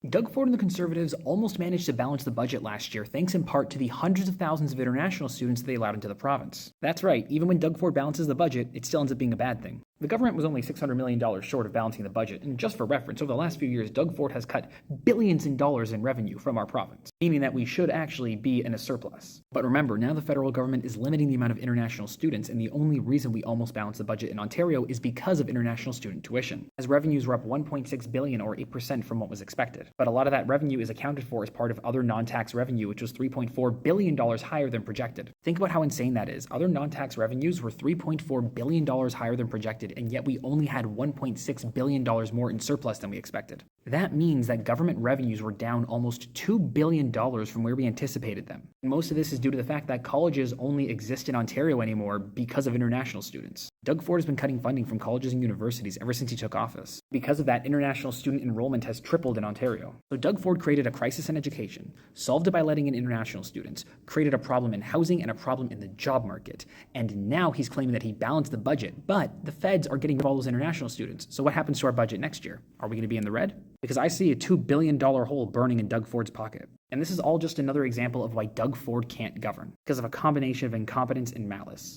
Doug Ford and the Conservatives almost managed to balance the budget last year, thanks in part to the hundreds of thousands of international students they allowed into the province. That's right, even when Doug Ford balances the budget, it still ends up being a bad thing. The government was only $600 million short of balancing the budget, and just for reference, over the last few years, Doug Ford has cut billions in dollars in revenue from our province, meaning that we should actually be in a surplus. But remember, now the federal government is limiting the amount of international students, and the only reason we almost balanced the budget in Ontario is because of international student tuition, as revenues were up $1.6 billion or 8% from what was expected. But a lot of that revenue is accounted for as part of other non-tax revenue, which was $3.4 billion higher than projected. Think about how insane that is. Other non-tax revenues were $3.4 billion higher than projected, and yet we only had $1.6 billion more in surplus than we expected. That means that government revenues were down almost $2 billion from where we anticipated them. And most of this is due to the fact that colleges only exist in Ontario anymore because of international students. Doug Ford has been cutting funding from colleges and universities ever since he took office. Because of that, international student enrollment has tripled in Ontario. So Doug Ford created a crisis in education, solved it by letting in international students, created a problem in housing and a problem in the job market. And now he's claiming that he balanced the budget, but the feds are getting rid of all those international students. So what happens to our budget next year? Are we going to be in the red? Because I see a $2 billion hole burning in Doug Ford's pocket. And this is all just another example of why Doug Ford can't govern, because of a combination of incompetence and malice.